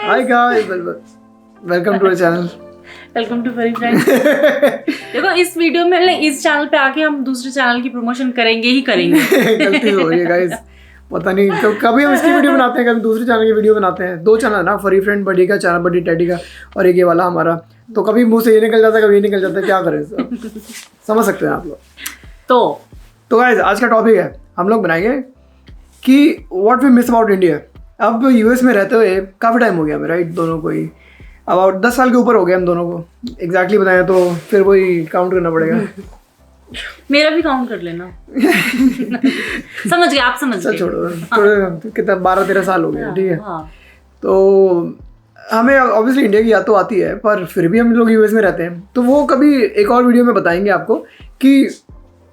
Hi guys, welcome to our channel. Welcome to फरी friends. देखो इस वीडियो में इस चैनल पे आके हम दूसरे चैनल की प्रमोशन करेंगे ही करेंगे। गलती हो रही है गाइस, पता नहीं कभी हम इसकी वीडियो बनाते हैं, कभी दूसरे चैनल की वीडियो बनाते हैं। दो चैनल ना, फरी फ्रेंड बडी का चैनल, बडी टैडी का, और एक ये वाला हमारा। तो कभी मुंह से ये निकल जाता है, कभी ये निकल जाता है, क्या करें समझ सकते हैं आप लोग। तो गाइस आज का टॉपिक है, हम लोग बनाएंगे कि what we miss about India. अब यूएस में रहते हुए काफ़ी टाइम हो गया हमें, राइट, दोनों को ही अबाउट 10 साल के ऊपर हो गया हम दोनों को। एग्जैक्टली बताएं तो फिर वही काउंट करना पड़ेगा। मेरा भी काउंट कर लेना। समझ गए आप, समझ गए। छोड़ो कितना 12-13 साल हो गए, ठीक है। तो हमें ऑब्वियसली इंडिया की याद तो आती है, पर फिर भी हम लोग यूएस में रहते हैं। तो वो कभी एक और वीडियो में बताएंगे आपको कि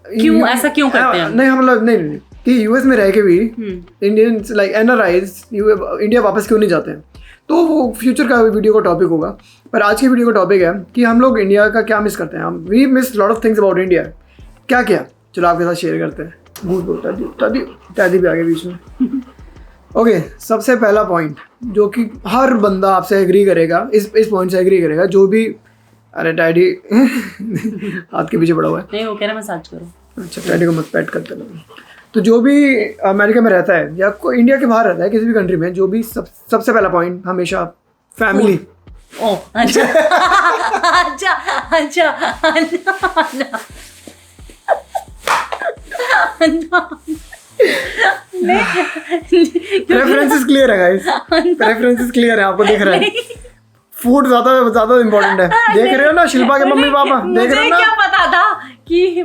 क्यों ऐसा क्यों करते हैं। नहीं हम लोग नहीं कि यूएस में रह के भी इंडियंस लाइक एनआरआईज इंडिया वापस क्यों नहीं जाते हैं। तो वो फ्यूचर का वीडियो का टॉपिक होगा, पर आज की वीडियो का टॉपिक है कि हम लोग इंडिया का क्या मिस करते हैं। हम we miss lot of things about India. क्या क्या, चलो आपके साथ शेयर करते हैं। भूत बोलता दादी भी आगे बीच में। ओके, सबसे पहला पॉइंट जो कि हर बंदा आपसे एग्री करेगा, इस पॉइंट से एग्री करेगा, जो भी अरे डैडी हाथ के पीछे पड़ा हुआ है। नहीं वो कह रहा मसाज करो। अच्छा, डैडी को मत पैट करते ना। तो जो भी अमेरिका में रहता है या कोई इंडिया के बाहर रहता है, किसी भी कंट्री में, जो भी सबसे पहला पॉइंट हमेशा फैमिली। ओह अच्छा अच्छा अच्छा प्रेफरेंसेस क्लियर है गाइस, प्रेफरेंसेस क्लियर है, आपको दिख रहा है। फूड ज्यादा इम्पोर्टेंट है। देख रहे हो ना शिल्पा के मम्मी पापा, देख रहे हो ना। क्या पता था कि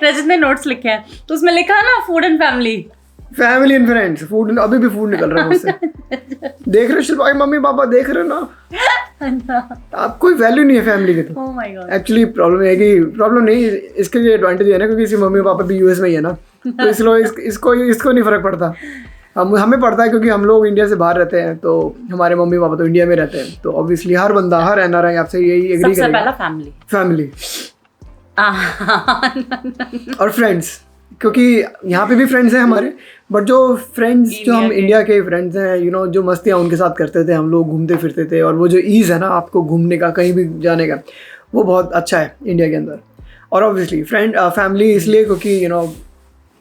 रजत ने नोट्स लिखे हैं तो उसमें लिखा है ना food and family and friends. Food, अभी भी फूड निकल रहा है मुझसे। देख रहे हो शिल्पा के मम्मी पापा, देख रहे हो ना। आप कोई वैल्यू नहीं है फैमिली की। तो oh my God, actually problem नहीं, इसके लिए एडवांटेज है ना, क्योंकि इसके मम्मी पापा भी यूएस में ही है ना, तो इसलिए इसको नहीं फर्क पड़ता। हमें पड़ता है क्योंकि हम लोग इंडिया से बाहर रहते हैं, तो हमारे मम्मी पापा तो इंडिया में रहते हैं। तो ऑब्वियसली हर बंदा, हर एनआरआई आपसे यही एग्री करेगा। सबसे पहला फैमिली और फ्रेंड्स, क्योंकि यहाँ पे भी फ्रेंड्स हैं हमारे, बट जो फ्रेंड्स जो हम इंडिया के फ्रेंड्स हैं, जो मस्तियाँ उनके साथ करते थे, हम लोग घूमते फिरते थे, और वो जो ईज़ है ना आपको घूमने का, कहीं भी जाने का, वो बहुत अच्छा है इंडिया के अंदर। और ऑब्वियसली फैमिली इसलिए क्योंकि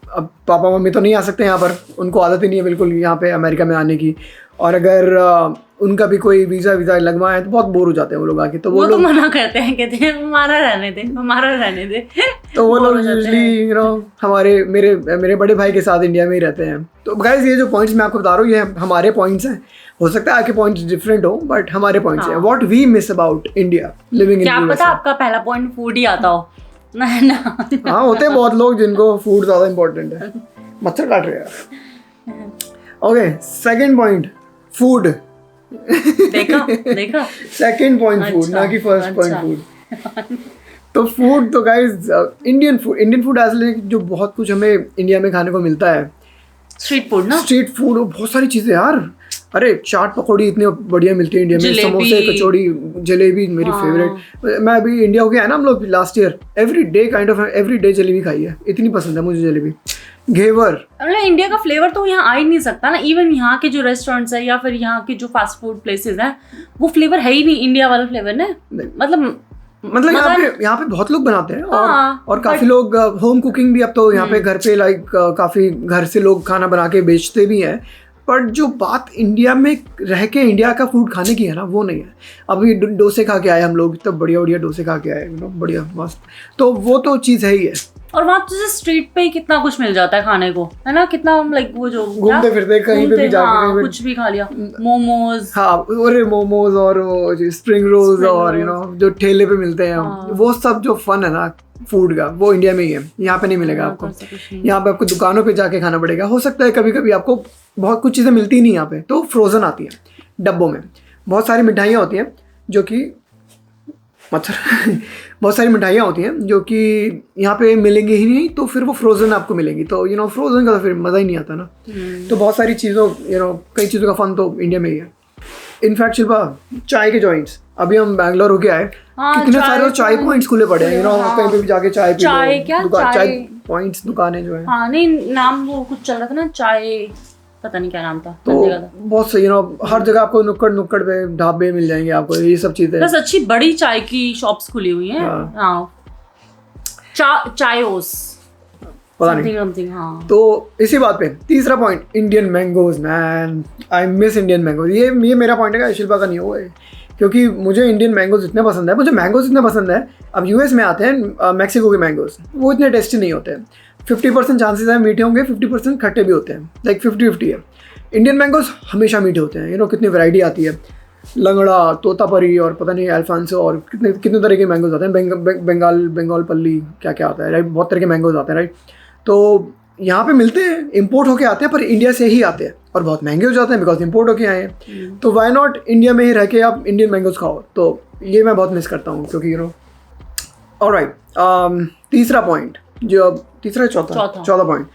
अब पापा मम्मी तो नहीं आ सकते यहाँ पर, उनको आदत ही नहीं है बिल्कुल यहाँ पे अमेरिका में आने की। और अगर उनका भी कोई वीज़ा लगवाए तो बहुत बोर हो जाते हैं वो लोग आके। तो वो लोग मना करते हैं, कहते हैं हमारा रहने दे। तो वो लोग यूजली मेरे बड़े भाई के साथ इंडिया में ही रहते हैं। तो गाइस ये जो पॉइंट्स मैं आपको बता रहा हूँ, ये हमारे पॉइंट्स हैं। हो सकता है आपके पॉइंट्स डिफरेंट हो, बट हमारे पॉइंट्स हैं। What we miss about India living in US. क्या पता आपका पहला पॉइंट फूड ही आता हो। हाँ, होते हैं बहुत लोग जिनको फूड ज़्यादा इम्पोर्टेंट है। मच्छर काट रहे हैं। Okay, second point food. देखा सेकंड पॉइंट फूड, ना कि फर्स्ट पॉइंट फूड। तो फूड तो गाइस इंडियन फूड ऐसे जो बहुत कुछ हमें इंडिया में खाने को मिलता है। स्ट्रीट फूड बहुत सारी चीज़ें यार। अरे चाट पकौड़ी इतनी बढ़िया मिलती है इंडिया में, समोसे, कचौड़ी, जलेबी मेरी फेवरेट। मैं अभी इंडिया हो गया है ना, हम लोग last year every day jalebi खाई है। इतनी पसंद है मुझे जलेबी। घेवर, इंडिया का फ्लेवर तो यहाँ आ ही नहीं सकता ना। इवन यहाँ के जो रेस्टोरेंट्स है या फिर यहाँ के जो फास्ट फूड प्लेसेस हैं, वो फ्लेवर है ही नहीं इंडिया वाला फ्लेवर ना। मतलब यहाँ पे बहुत लोग बनाते हैं। और काफी लोग होम कुकिंग भी अब तो यहाँ पे घर पे काफी घर से लोग खाना बना के बेचते भी हैं। पर जो बात इंडिया में रह के इंडिया का फूड खाने की है ना, वो नहीं है। अभी डोसे खा के आए हम लोग, तब बढ़िया डोसे खा के आए, बढ़िया मस्त। तो वो तो चीज़ है ही है। और वहाँ तो स्ट्रीट पे ही कितना कुछ मिल जाता है खाने को, है ना। कितना हम वो जो घूमते फिरते कहीं पे भी जाके कुछ भी खा लिया। मोमोज, हाँ, अरे मोमोज और स्प्रिंग रोल्स और जो ठेले पे मिलते हैं, वो सब जो फन है ना फूड का, वो इंडिया में ही है। यहाँ पे नहीं मिलेगा आपको। यहाँ पे आपको दुकानों पे जाके खाना पड़ेगा। हो सकता है कभी कभी आपको बहुत कुछ चीज़ें मिलती ही नहीं यहाँ पे, तो फ्रोज़न आती है डब्बों में। बहुत सारी मिठाइयाँ होती हैं जो कि बहुत सारी मिठाइयाँ होती हैं जो कि यहाँ पे मिलेंगी ही नहीं, तो फिर वो फ्रोज़न आपको मिलेंगी। तो फ्रोज़न का तो फिर मज़ा ही नहीं आता ना। तो बहुत सारी चीज़ों कई चीज़ों का फन तो इंडिया में ही है। इनफैक्ट शिल्पा, चाय के जॉइंट्स, अभी हम बैंगलोर होके आए, कितने सारे चाय पॉइंट्स खुले पड़े हैं। कहीं पे भी जाके चाय पी लो। चाय पॉइंट्स दुकानें जो है। हाँ नहीं, नाम वो कुछ चल रहा था ना, चाय पता नहीं क्या नाम था, तो बहुत सही, हर जगह आपको नुक्कड़ नुक्कड़ पे ढाबे मिल जाएंगे आपको, ये सब चीजें। बस अच्छी बड़ी चाय की शॉप्स खुली हुई हैं। हाँ, चायोस पता नहीं। समथिंग। हाँ, तो इसी बात पे तीसरा point, Indian mangoes man, I miss Indian mangoes. ये मेरा पॉइंट है, शिल्पा का नहीं हुआ है, क्योंकि मुझे इंडियन मैंगोज इतने पसंद है, मुझे मैंगोज इतने पसंद है। अब यूएस में आते हैं मैक्सिको के मैंगोज, वो इतने टेस्टी नहीं होते हैं। 50% चांसेस है मीठे होंगे, 50% खट्टे भी होते हैं, लाइक 50-50 है। इंडियन मैंगोज हमेशा मीठे होते हैं, कितनी वैरायटी आती है, लंगड़ा, तोतापरी और पता नहीं अल्फांसो, और कितने तरह के मैंगोज आते हैं, बंगाल पल्ली, क्या क्या आता है, राइट। बहुत तरह के मैंगोज आते हैं, राइट। तो यहाँ पे मिलते हैं, इंपोर्ट होके आते हैं, पर इंडिया से ही आते हैं और बहुत महंगे हो जाते हैं बिकॉज इंपोर्ट होके आए हैं। तो वाई नॉट इंडिया में ही रह के आप इंडियन मैंगोज खाओ। तो ये मैं बहुत मिस करता हूँ, क्योंकि ऑलराइट। तीसरा पॉइंट, जो अब तीसरा चौथा पॉइंट,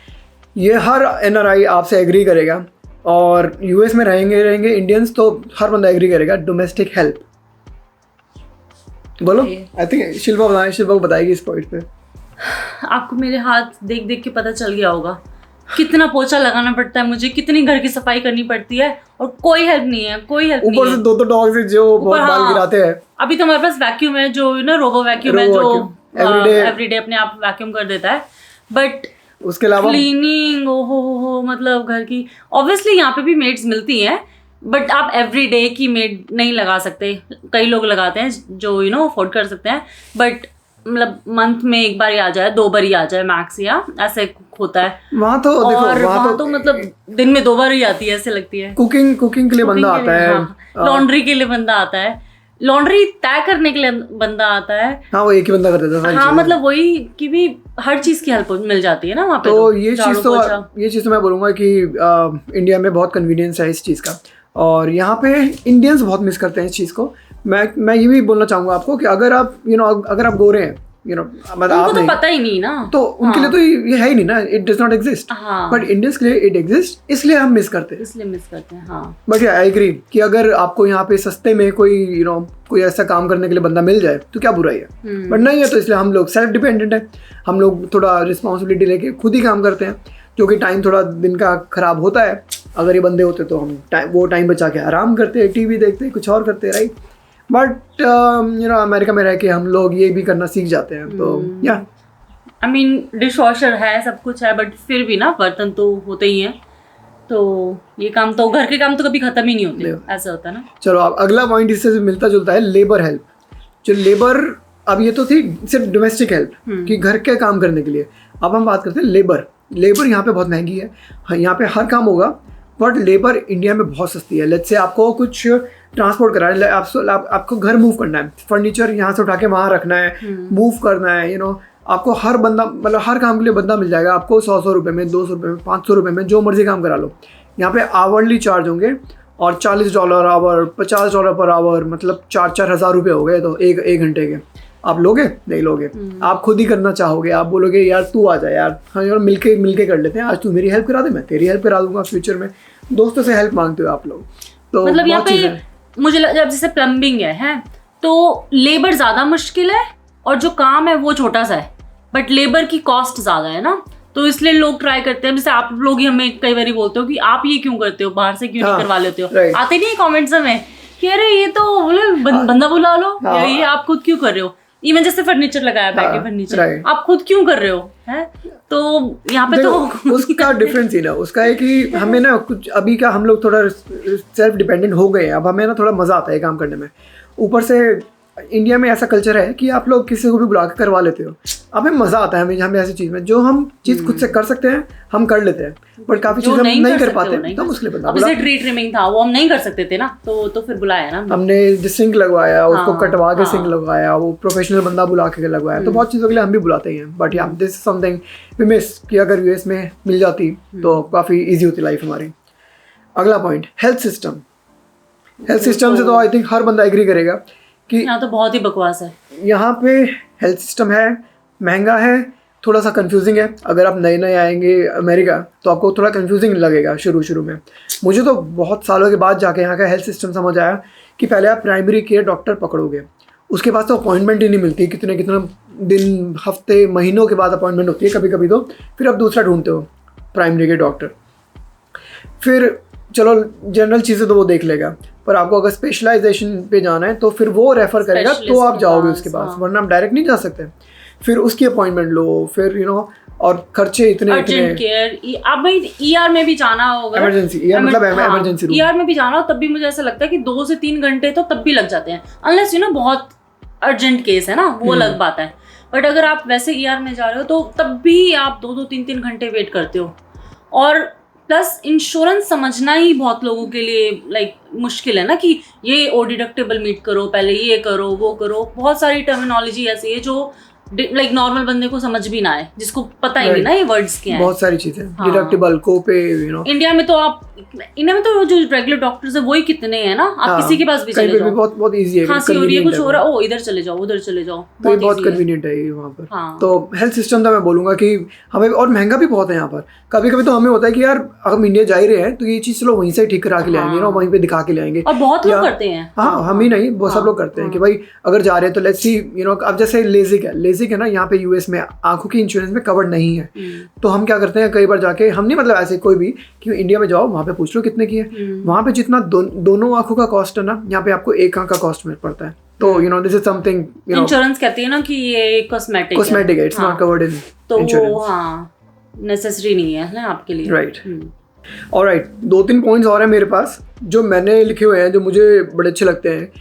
ये हर एनआरआई आपसे एग्री करेगा, और यूएस में रहेंगे इंडियंस, तो हर बंदा एग्री करेगा, डोमेस्टिक हेल्प। बोलो। आई थिंक शिल्पा को बताएगी इस पॉइंट पे। आपको मेरे हाथ देख देख के पता चल गया होगा कितना पोछा लगाना पड़ता है मुझे, कितनी घर की सफाई करनी पड़ती है, और कोई हेल्प नहीं है, कोई हेल्प नहीं है। ऊपर से दो डॉग्स हैं जो बहुत बाल गिराते हैं। अभी तो हमारे पास वैक्यूम है, जो रोबो वैक्यूम है, जो एवरीडे अपने आप वैक्यूम कर देता है। बट उसके अलावा क्लीनिंग, हो मतलब घर की, ऑब्वियसली यहाँ पे भी मेड्स मिलती हैं, बट आप एवरीडे की मेड नहीं लगा सकते। कई लोग लगाते हैं जो अफोर्ड कर सकते हैं, बट मतलब मंथ में एक बार ही आ जाए, 2 बार ही आ जाए मैक्स, या ऐसे होता है वहाँ तो। देखो वहाँ तो मतलब दिन में 2 बार ही आती है, ऐसे लगती है। कुकिंग के लिए बंदा आता है, लॉन्ड्री के लिए बंदा आता है, लॉन्ड्री तय करने के लिए बंदा आता है। हाँ, वो एक ही बंदा कर देता है। हाँ, मतलब वही कि भी हर चीज की हेल्प मिल जाती है ना वहाँ पे। तो ये चीज़ तो मैं बोलूँगा कि इंडिया में बहुत कन्वीनियंस है इस चीज़ का, और यहाँ पे इंडियंस बहुत मिस करते हैं इस चीज़ को। मैं ये भी बोलना चाहूँगा आपको कि अगर आप अगर आप गोरे हैं, मतलब उनको तो पता ही नहीं ना, तो उनके लिए तो ये है ही नहीं ना, it does not exist. But Indians के लिए इट एग्जिस्ट, इसलिए हम मिस करते हैं। हाँ। बट आई एग्री कि अगर आपको यहाँ पे सस्ते में कोई कोई ऐसा काम करने के लिए बंदा मिल जाए तो क्या बुराई है। बट नहीं है, तो इसलिए हम लोग सेल्फ डिपेंडेंट है, हम लोग थोड़ा रिस्पॉन्सिबिलिटी लेके खुद ही काम करते हैं, जो कि टाइम थोड़ा दिन का खराब होता है। अगर ये बंदे होते तो हम वो टाइम बचा के आराम करते, टीवी देखते, कुछ और करते, राइट। बट अमेरिका में रह के हम लोग ये भी करना सीख जाते हैं। तो या आई मीन डिश वॉशर है, सब कुछ है, बट फिर भी ना बर्तन तो होते ही हैं, तो ये काम तो, घर के काम तो कभी खत्म ही नहीं होते, ऐसा होता है ना। चलो, अब अगला पॉइंट इससे मिलता जुलता है, लेबर हेल्प। जो लेबर, अब ये तो थी सिर्फ डोमेस्टिक हेल्प कि घर के काम करने के लिए, अब हम बात करते हैं लेबर यहाँ पे बहुत महंगी है। हाँ, यहाँ पे हर काम होगा, बट लेबर इंडिया में बहुत सस्ती है। लेट्स से आपको कुछ ट्रांसपोर्ट करा है, आपको घर मूव करना है, फर्नीचर यहाँ से उठा के वहाँ रखना है, मूव करना है, आपको हर बंदा, मतलब हर काम के लिए बंदा मिल जाएगा आपको 100 रुपये में, 200 रुपये में, 500 रुपये में, जो मर्जी काम करा लो। यहाँ पे आवरली चार्ज होंगे, और $40 आवर, $50 पर आवर, मतलब 4-4 हज़ार रुपये हो गए। तो एक घंटे के आप लोगे? नहीं लोगे। आप खुद ही करना चाहोगे, आप बोलोगे यार तू आ जा यार, हाँ यार मिलके कर लेते हैं, आज तू मेरी हेल्प करा दे, मैं तेरी हेल्प करा दूंगा। फ्यूचर में दोस्तों से हेल्प मांगते हो आप लोग। तो मतलब यहाँ पे मुझे जब जैसे प्लम्बिंग है तो लेबर ज़्यादा मुश्किल है, और जो काम है वो छोटा सा है, बट लेबर की कॉस्ट ज़्यादा है ना, तो इसलिए लोग ट्राई करते हैं। जैसे आप लोग ही हमें कई बार बोलते हो कि आप ये क्यों करते हो, बाहर से क्यों नहीं करवा लेते हो, आते नहीं कमेंट्स में कि अरे ये तो बोले बंदा बुला लो, या ये आप खुद क्यों कर रहे हो। इवन जैसे फर्नीचर लगाया, बैठे फर्नीचर आप खुद क्यों कर रहे हो, है। तो यहाँ पे तो उसका डिफरेंस ही ना, उसका है कि हमें ना कुछ अभी का हम लोग थोड़ा सेल्फ डिपेंडेंट हो गए हैं, अब हमें ना थोड़ा मजा आता है काम करने में। ऊपर से इंडिया में ऐसा कल्चर है कि आप लोग किसी को भी बुला के करवा लेते हो, हमें मजा आता है। हमें ऐसी चीज में जो हम चीज खुद से कर सकते हैं हम कर लेते हैं, बट काफी चीज हम नहीं कर पाते, तो उसके लिए बंदा बुला। ट्री ट्रिमिंग था वो हम नहीं कर सकते थे ना, तो फिर बुलाया ना हमने, सिंक लगवाया, उसको कटवा के सिंक लगवाया, वो प्रोफेशनल बंदा बुला के लगवाया। तो बहुत चीज़ों के लिए हम भी बुलाते हैं। बट या this is something we miss, कि अगर यूएस में मिल जाती तो काफ़ी ईजी होती लाइफ हमारी। अगला point, health system. Health system से तो आई थिंक हर बंदा एग्री करेगा कि यहाँ तो बहुत ही बकवास है। यहाँ पे हेल्थ सिस्टम है, महंगा है, थोड़ा सा कंफ्यूजिंग है। अगर आप नए आएंगे अमेरिका तो आपको थोड़ा कंफ्यूजिंग लगेगा शुरू में। मुझे तो बहुत सालों के बाद जाके यहाँ का हेल्थ सिस्टम समझ आया कि पहले आप प्राइमरी केयर डॉक्टर पकड़ोगे, उसके बाद तो अपॉइंटमेंट ही नहीं मिलती, कितने दिन, हफ्ते, महीनों के बाद अपॉइंटमेंट होती है कभी कभी। तो फिर आप दूसरा ढूंढते हो प्राइमरी केयर डॉक्टर। फिर चलो जनरल चीज़ें तो वो देख लेगा, पर आपको अगर स्पेशलाइजेशन पे जाना है तो फिर वो रेफ़र करेगा तो आप जाओगे उसके पास, वरना आप डायरेक्ट नहीं जा सकते। फिर उसकी अपॉइंटमेंट लो, फिर और खर्चे इतने अर्जेंट केयर। अब भाई ईआर में भी जाना होगा, इमरजेंसी मतलब इमरजेंसी रूम, ईआर में भी जाना हो तब भी मुझे ऐसा लगता है कि 2 से 3 घंटे तो तब भी लग जाते हैं, अनलेस बहुत अर्जेंट केस है ना, वो अलग बात है। बट अगर आप वैसे ईआर में जा रहे हो तो तब भी आप 2-2, 3-3 घंटे वेट करते हो। और प्लस इंश्योरेंस समझना ही बहुत लोगों के लिए मुश्किल है ना, कि ये ओ डिडक्टेबल मीट करो, पहले ये करो, वो करो। बहुत सारी टर्मिनोलॉजी ऐसी है जो नॉर्मल बंदे को समझ भी ना आए, जिसको पता ही नहीं ना ये वर्ड्स क्या है। बहुत सारी चीजें, डिडक्टेबल, कोपे, इंडिया में तो जो रेगुलर डॉक्टर्स है वही कितने हैं ना, आप किसी के पास भी चले जाओ, बहुत इजी है, खांसी हो रही है, कुछ हो रहा है, ओ इधर चले जाओ, उधर चले जाओ, तो बहुत कन्वीनियंट है ये वहाँ पर। तो हेल्थ सिस्टम तो मैं बोलूंगा कि हमें, और महंगा भी बहुत है यहाँ पर। कभी कभी तो हमें होता है कि यार हम इंडिया जा ही रहे हैं तो ये चीज चलो वहीं से ठीक करा के ले आएंगे ना, वहीं पे दिखा के ले आएंगे, और बहुत लोग करते हैं। हाँ, हम ही नहीं, बहुत सब लोग करते हैं कि भाई अगर जा रहे हैं तो लेट्स सी अब जैसे लेजिक है ना, यहाँ पे यूएस में आंखों की इंश्योरेंस में कवर्ड नहीं है, तो हम क्या करते हैं कई बार जाके, हम नहीं मतलब ऐसे कोई भी कि इंडिया में जाओ वहाँ पे पूछ लो कितने की है, वहाँ पे जितना दोनों आंखों का कॉस्ट है ना, यहाँ पे आपको एक आंख का कॉस्ट में पड़ता है। तो दिस इज समथिंग इंश्योरेंस कहती है ना कि ये कॉस्मेटिक है, it's not covered in insurance, हाँ नेसेसरी नहीं है ना आपके लिए, राइट। ऑलराइट, 2-3 पॉइंट्स और हैं मेरे पास जो मैंने लिखे हुए हैं, जो मुझे बड़े अच्छे लगते हैं।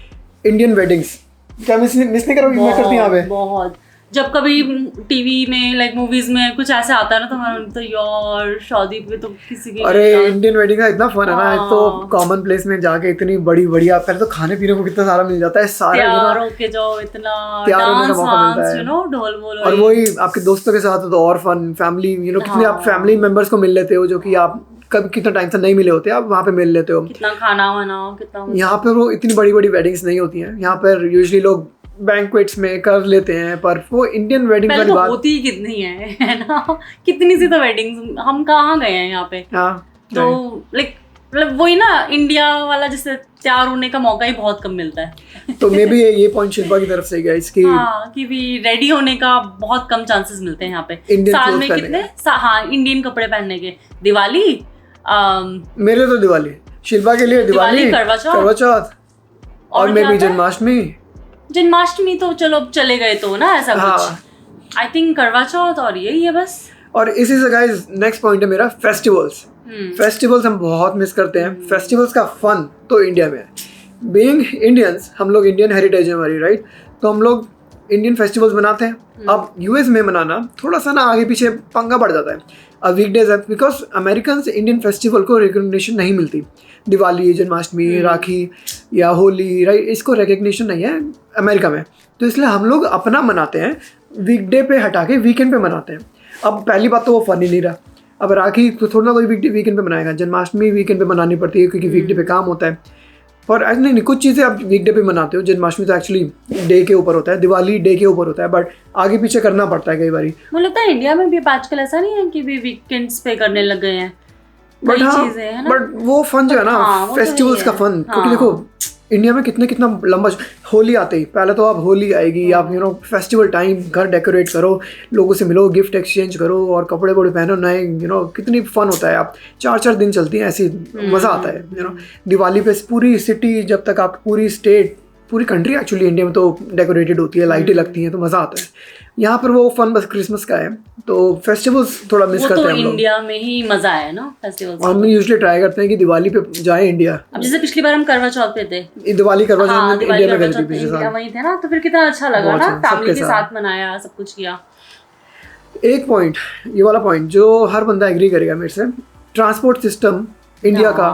इंडियन वेडिंग्स, क्या मिस नहीं करोगी? मैं करती हूँ यहाँ पे बहुत। जब कभी टीवी में मूवीज में कुछ ऐसा आता है ना, तो मैं तो यार शादी पे तो किसी की, अरे इंडियन वेडिंग का इतना फन है ना, एक तो कॉमन प्लेस में जाके इतनी बढ़िया, पहले तो खाने पीने को कितना सारा मिल जाता है, सारा तैयार होके जाओ, इतना डांस वांस, ढोल बोल, और वही आपके दोस्तों के साथ तो और फन, फैमिली कितने आप फैमिली मेंबर्स को मिल लेते हो जो कि आप कब कितना टाइम से नहीं मिले होते, आप वहाँ पे मिल लेते हो, कितना खाना बनाओ, कितना। यहाँ पे वो इतनी बड़ी वेडिंग्स नहीं होती हैं, यहाँ पर यूजुअली लोग बैंक्वेट्स में कर लेते हैं, पर वो इंडियन वेडिंग वाली बात होती ही कितनी है ना, कितनी सी तो वेडिंग्स हम कहाँ गए हैं यहाँ पे। तो मतलब वही ना, इंडिया वाला जैसे तैयार होने का मौका ही बहुत कम मिलता है। तो मे बी ये पॉइंट शिल्पा की तरफ से गया इसकी, कि भी रेडी होने का बहुत कम चांसेस मिलते हैं यहाँ पे साल में कितने, हाँ इंडियन कपड़े पहनने के। दिवाली, मेरे लिए तो दिवाली, शिल्पा के लिए दिवाली, करवा चौथ, और मे बी जन्माष्टमी तो चलो अब चले गए तो ना ऐसा कुछ। आई थिंक करवा चौथ और यही है बस। और इसी से गाइस नेक्स्ट पॉइंट है मेरा, फेस्टिवल्स। फेस्टिवल्स हम बहुत मिस करते हैं। फेस्टिवल्स का फन तो इंडिया में है। बीइंग इंडियंस, हम लोग इंडियन हेरिटेज है हमारी, राइट, तो हम लोग इंडियन फेस्टिवल्स मनाते हैं। अब यूएस में मनाना थोड़ा सा ना आगे पीछे पंगा बढ़ जाता है। अब वीकडेज है, बिकॉज अमेरिकन इंडियन फेस्टिवल को रिकग्निशन नहीं मिलती। दिवाली, जन्माष्टमी, राखी या होली, राइट, इसको रिकग्निशन नहीं है अमेरिका में, तो इसलिए हम लोग अपना मनाते हैं, वीकडे पे हटा के वीकेंड पे मनाते हैं। अब पहली बात तो वो फन ही नहीं रहा। अब राखी तो थोड़ा ना कोई वीकेंड पे मनाएगा, जन्माष्टमी वीकेंड पे मनानी पड़ती है क्योंकि वीकडे पे काम होता है। और नहीं, कुछ चीज़ें आप वीकडे पे मनाते हो। जन्माष्टमी तो एक्चुअली डे के ऊपर होता है, दिवाली डे के ऊपर होता है, बट आगे पीछे करना पड़ता है कई बार। मुझे लगता है इंडिया में भी आजकल ऐसा नहीं है कि भी वीकेंड्स पे करने लग गए हैं, बट हाँ, बट वो फन जो है ना, फेस्टिवल्स का फन, क्योंकि देखो इंडिया में कितना लंबा होली आते ही पहले तो आप होली आएगी, आप फेस्टिवल टाइम, घर डेकोरेट करो, लोगों से मिलो, गिफ्ट एक्सचेंज करो और कपड़े बड़े पहनो नए, कितनी फन होता है। आप 4-4 दिन चलती हैं ऐसी, मज़ा आता है। दिवाली पे पूरी सिटी, जब तक आप पूरी स्टेट, पूरी कंट्री एक्चुअली इंडिया में तो डेकोरेटेड होती है, लाइटें लगती हैं, तो मज़ा आता है। यहाँ पर वो फन बस क्रिसमस का है, तो फेस्टिवल्स थोड़ा मिस करते हैं हम लोग। इंडिया में ही मजा है ना फेस्टिवल्स। हम यूजुअली ट्राई करते हैं कि दिवाली पे जाए इंडिया। अब जैसे पिछली बार हम करवा चौथ पे थे, दिवाली करवा चौथ इंडिया में गए थे पिछले साल, वहीं थे ना, तो फिर कितना अच्छा लगा ना, फैमिली के साथ मनाया, सब कुछ किया। एक पॉइंट, ये वाला पॉइंट जो हर बंदा एग्री करेगा मेरे से, ट्रांसपोर्ट सिस्टम इंडिया का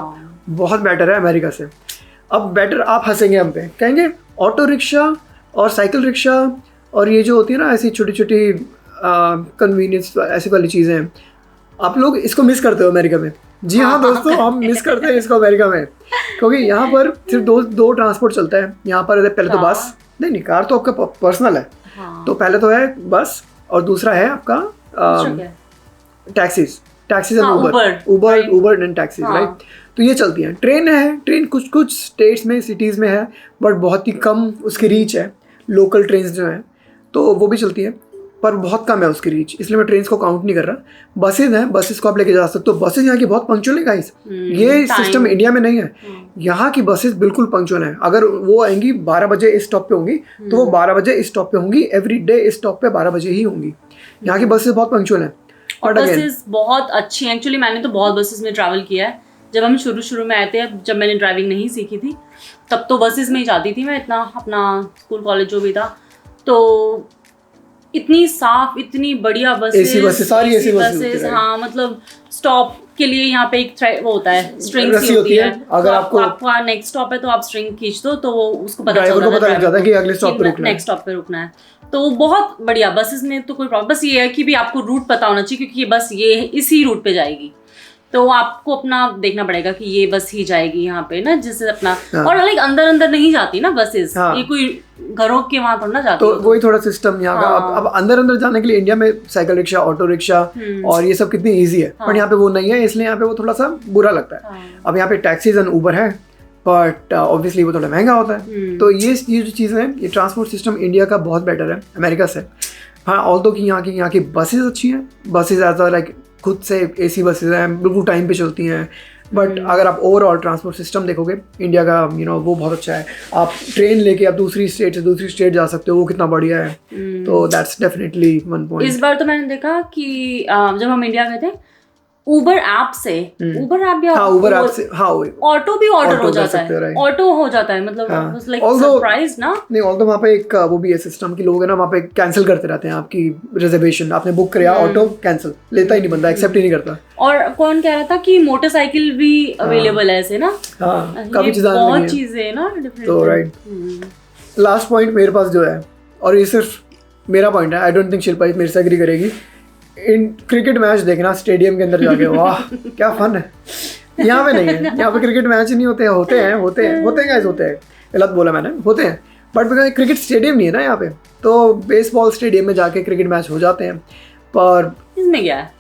बहुत बेटर है अमेरिका से। अब बेटर आप हंसेंगे हम पे, कहेंगे ऑटो रिक्शा और साइकिल रिक्शा और ये जो होती है ना ऐसी छोटी छोटी कन्वीनियंस ऐसी वाली चीज़ें, आप लोग इसको मिस करते हो अमेरिका में। जी हाँ दोस्तों, हम मिस करते हैं इसको अमेरिका में, क्योंकि यहाँ पर सिर्फ दो ट्रांसपोर्ट चलता है। यहाँ पर पहले तो बस, नहीं कार तो आपका पर्सनल है, तो पहले तो है बस, और दूसरा है आपका taxis and Uber and taxis, right. तो ये चलती हैं। ट्रेन कुछ स्टेट्स में, सिटीज़ में है, बट बहुत ही कम उसकी रीच है। लोकल ट्रेन्स जो हैं तो वो भी चलती है। पर बहुत कम है उसकी रीच, इसलिए मैं ट्रेन को काउंट नहीं कर रहा। बसेज हैं, बसेस को आप लेके जा सकते हो। बसेज यहाँ की बहुत पंक्चुअल है गाइस, ये सिस्टम इंडिया में नहीं है। यहाँ की बसेस बिल्कुल पंक्चुअल है। अगर वो आएंगी 12 बजे इस स्टॉप पे होंगी तो वो 12 बजे इस स्टॉप पे होंगी, एवरी डे इस स्टॉप पे 12 बजे ही होंगी। यहाँ की बसेस बहुत पंक्चुअल है और बसेस बहुत अच्छी हैं। एक्चुअली मैंने तो बहुत बसेस में ट्रैवल किया है। जब हम शुरू में आए थे, जब मैंने ड्राइविंग नहीं सीखी थी, तब तो बसेस में ही जाती थी मैं, इतना अपना स्कूल कॉलेज जो भी था। तो इतनी साफ, इतनी बढ़िया बसेस, सारी एसी बसेस। हाँ, मतलब स्टॉप के लिए यहाँ पे एक वो होता है, स्ट्रिंग होती है। अगर तो आपका नेक्स्ट स्टॉप है तो आप स्ट्रिंग खींच दो तो वो उसको पता लग जाता है कि अगले स्टॉप पे रुकना है, नेक्स्ट स्टॉप पे रुकना है। तो बहुत बढ़िया बसेस में तो कोई प्रॉब्लम, बस ये है कि भी आपको रूट पता होना चाहिए, क्योंकि ये बस ये इसी रूट पे जाएगी। तो आपको अपना देखना पड़ेगा कि ये बस ही जाएगी यहाँ पे ना, जिससे अपना और लाइक अंदर नहीं जाती ना बसेस, ये कोई घरों के वहां थोड़ा ना जाती। तो वही थोड़ा सिस्टम यहाँ का। अब अंदर जाने के लिए इंडिया में साइकिल रिक्शा, ऑटो रिक्शा और ये सब कितनी इजी है, पर यहाँ पे वो नहीं है, इसलिए यहाँ पे वो थोड़ा सा बुरा लगता है। अब यहाँ पे टैक्सीज एंड उबर है, बट ऑब्वियसली वो थोड़ा महंगा होता है। तो ये जो चीज़ें हैं, ये ट्रांसपोर्ट सिस्टम इंडिया का बहुत बेटर है अमेरिका से। हाँ, ऑल्दो कि यहाँ की बसेज अच्छी हैं, बसेज एज लाइक खुद से एसी बसेज हैं, बिल्कुल टाइम पे चलती हैं। बट अगर आप ओवरऑल ट्रांसपोर्ट सिस्टम देखोगे इंडिया का, वो बहुत अच्छा है। आप ट्रेन लेके आप दूसरी स्टेट से दूसरी स्टेट जा सकते हो, वो कितना बढ़िया है। तो दैट्स डेफिनेटली वन पॉइंट। इस बार तो मैंने देखा कि जब हम इंडिया गए थे, उबर ऐप से, उबर ऐप या उबर ऐप से ऑटो भी ऑर्डर हो जाता है, ऑटो हो जाता है, मतलब लाइक सरप्राइज ना। नहीं, ऑल्दो वहाँ पे एक वो भी है सिस्टम कि लोग है ना वहाँ पे कैंसिल करते रहते हैं आपकी रिजर्वेशन। आपने बुक किया, ऑटो कैंसिल, लेता ही नहीं बंदा, एक्सेप्ट ही नहीं करता। और कौन कह रहा था कि मोटरसाइकिल भी अवेलेबल है ऐसे ना, काफी बहुत चीजें है ना डिफरेंट। तो राइट, लास्ट पॉइंट मेरे पास जो है, और ये सिर्फ मेरा पॉइंट है, आई डोंट थिंक शिल्पा मेरे से एग्री करेगी। इन क्रिकेट मैच देखना स्टेडियम के अंदर जाके, वाह क्या फन है। यहाँ पे नहीं है, यहाँ पे क्रिकेट मैच नहीं होते हैं गाइस, होते हैं, गलत बोला मैंने, होते हैं, बट क्रिकेट स्टेडियम नहीं है ना यहाँ पे। तो बेसबॉल स्टेडियम में जाके क्रिकेट मैच हो जाते हैं, पर इसमें क्या है?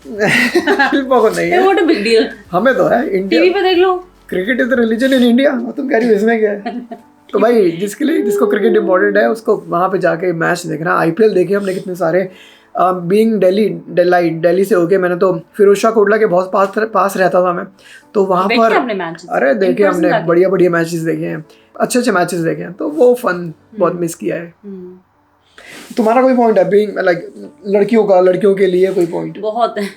शिल्पा को नहीं है, व्हाट अ बिग डील, हमें तो है। इंडिया टीवी पे देख लो, cricket is the religion in India, तुम कह रही हो इसमें क्या है? तो भाई जिसको क्रिकेट इंपॉर्टेंट है उसको वहाँ पे जाके मैच देखना। IPL देखे हमने कितने सारे, बीइंग दिल्ली से होके, मैंने तो फिरोज शाह कोटला के बहुत पास रहता था मैं, तो वहाँ पर अरे देखे हमने, बढ़िया मैचेस देखे हैं, अच्छे मैचेस देखे हैं, तो वो फन बहुत मिस किया है। तुम्हारा कोई पॉइंट है बीइंग लाइक लड़कियों के लिए कोई पॉइंट? बहुत है,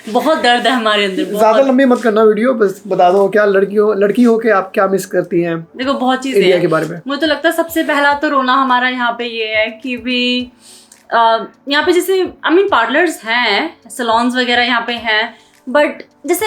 बहुत दर्द है हमारे अंदर। ज्यादा लंबी मत करना वीडियो, बस बता दो क्या लड़की हो के आप क्या मिस करती हैं। देखो बहुत चीजें इंडिया के बारे में मुझे तो लगता है सबसे पहला तो रोना हमारा यहाँ पे ये है कि भी यहाँ पे जैसे पार्लर्स हैं, सलॉन्स वगैरह यहाँ पे हैं, बट जैसे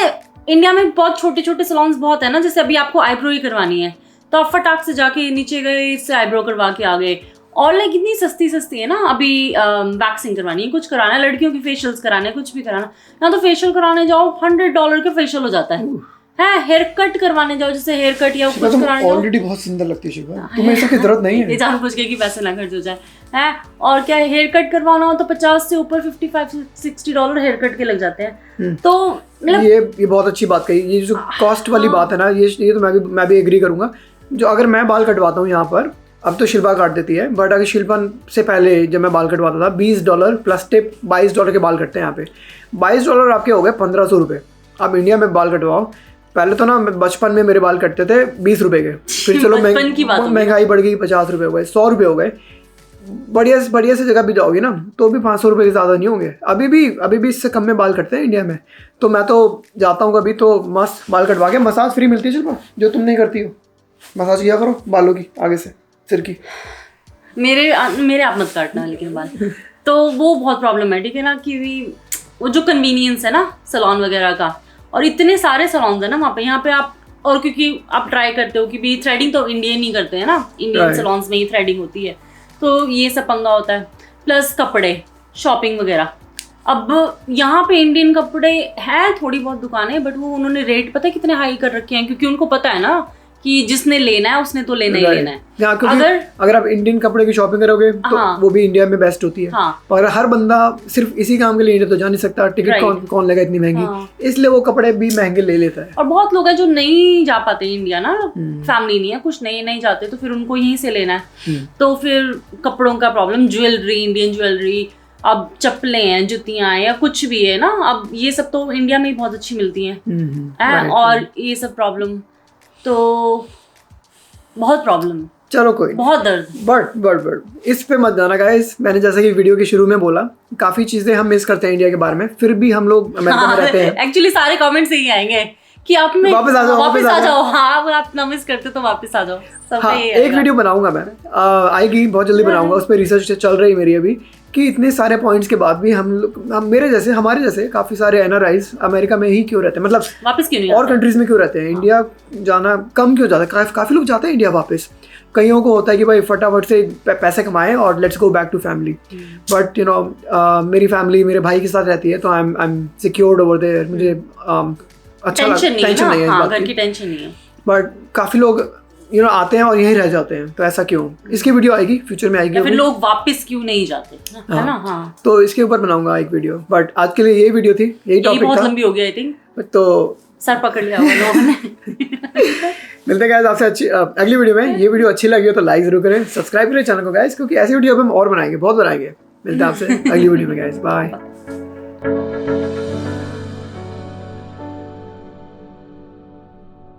इंडिया में बहुत छोटे सलॉन्स बहुत है ना। जैसे अभी आपको आईब्रो ही करवानी है तो आप फटाक से जाके नीचे गए, इससे आईब्रो करवा के आ गए। और लाइक इतनी सस्ती है ना, अभी वैक्सिंग करवानी है, कुछ कराना है, लड़कियों की फेशियल्स कराने, कुछ भी कराना, यहाँ तो फेशियल कराने जाओ $100 का फेशियल हो जाता है। हेयर कट करवाने जाओ, जैसे हेयर कट या कुछ कराने जाओ, ऑलरेडी बहुत सुंदर लगती है शिवा, तुम्हें ऐसा की जरूरत नहीं है। ये जानबूझ के कि पैसे ना खर्च हो जाए है। और क्या हेयर कट करवाना हो तो 50 से ऊपर $55-60 हेयर कट के लग जाते हैं। तो मतलब ये बहुत अच्छी बात कही, ये जो कॉस्ट वाली बात है ना, ये तो मैं भी एग्री करूंगा। जो अगर मैं बाल कटवाता हूँ यहाँ पर, अब तो शिल्पा काट देती है, बट अगर शिल्पा से पहले जब मैं बाल कटवाता था, $20 प्लस टिप $22 के बाल कटते हैं यहाँ पे। $22 आपके हो गए ₹1500। अब इंडिया में बाल कटवाओ, पहले तो ना बचपन में मेरे बाल कटते थे $20 के, फिर चलो महंगाई बढ़ गई, $50 हो गए, $100 हो गए। बढ़िया से जगह भी जाओगी ना तो भी $500 के ज़्यादा नहीं होंगे। अभी भी इससे कम में बाल कटते हैं इंडिया में। तो मैं तो जाता हूँ कभी तो मस्त बाल कटवा के, मसाज फ्री मिलती है शिल्पा, जो तुम नहीं करती हो, मसाज किया करो बालों की, आगे से सिर की। मेरे आप मत काटना लेकिन बाल। तो वो बहुत प्रॉब्लमेटिक है ना, कि वो जो कन्वीनियंस है ना सैलून वगैरह का, और इतने सारे सैलून्स है ना वहाँ पे, यहाँ पे आप, और क्योंकि आप ट्राई करते हो कि भी थ्रेडिंग तो इंडियन ही करते हैं ना, इंडियन सैलून्स में ही थ्रेडिंग होती है, तो ये सब पंगा होता है। प्लस कपड़े, शॉपिंग वगैरह। अब यहाँ पे इंडियन कपड़े हैं, थोड़ी बहुत दुकानें, बट वो उन्होंने रेट पता है कितने हाई कर रखे हैं, क्योंकि उनको पता है ना कि जिसने लेना है उसने तो लेना ही लेना है। अगर आप इंडियन कपड़े की शॉपिंग करोगे तो वो भी इंडिया में बेस्ट होती है। पर हर बंदा सिर्फ इसी काम के लिए इंडिया तो जा नहीं सकता, टिकट कौन लेगा इतनी महंगी, इसलिए वो कपड़े भी महंगे ले लेता है। और बहुत लोग हैं जो नहीं जा पाते इंडिया ना, फैमिली नहीं है, कुछ नहीं जाते, तो फिर उनको यहीं से लेना है। तो फिर कपड़ों का प्रॉब्लम, ज्वेलरी, इंडियन ज्वेलरी, अब चप्पलें हैं, जुतियां हैं या कुछ भी है ना, अब ये सब तो इंडिया में ही बहुत अच्छी मिलती हैं। और ये सब प्रॉब्लम तो बहुत प्रॉब्लम, चलो कोई बहुत दर्द। बट इस पे मत जाना गाइस। मैंने जैसे कि वीडियो के शुरू में बोला, काफी चीजें हम मिस करते हैं इंडिया के बारे में, फिर भी हम लोग अमेरिका में रहते हैं। एक्चुअली सारे कमेंट्स यही आएंगे कि आप में वापस आ जाओ। हाँ, अगर आप ना मिस करते तो वापस आ जाओ। हाँ, एक वीडियो बनाऊंगा मैं, आएगी बहुत जल्दी बनाऊंगा, उस पर रिसर्च चल रही मेरी अभी, कि इतने सारे पॉइंट्स के बाद भी हम हमारे जैसे काफी सारे एनआरआईज अमेरिका में ही क्यों रहते हैं, मतलब वापस क्यों नहीं और कंट्रीज में क्यों रहते हैं। इंडिया जाना कम क्यों जाता है? काफी लोग जाते हैं इंडिया वापस। कईयों को होता है कि भाई फटाफट से पैसे कमाएं और let's go back to family. But you know मेरी फैमिली मेरे भाई के साथ रहती है, तो I am secured over there. मुझे अच्छा टेंशन नहीं है इस बात की, टेंशन नहीं है। बट काफी लोग यू नो आते हैं और यहीं रह जाते हैं, तो ऐसा क्यों? इसकी वीडियो आएगी, फ्यूचर में आएगी। फिर लोग वापस क्यों नहीं जाते, है ना? हाँ, तो इसके ऊपर बनाऊंगा एक वीडियो। बट आज के लिए ये वीडियो थी, यही टॉपिक था। बहुत लंबी हो गई आई थिंक, तो सर पकड़ लिया लोगों ने। मिलते हैं गाइस आपसे अगली वीडियो में। ये वीडियो अच्छी लगी हो तो लाइक जरूर करें, सब्सक्राइब करें चैनल को गाइस, क्योंकि ऐसी वीडियो हम और बनाएंगे, बहुत बनाएंगे। मिलते हैं आपसे अगली वीडियो में गाइस, बाय।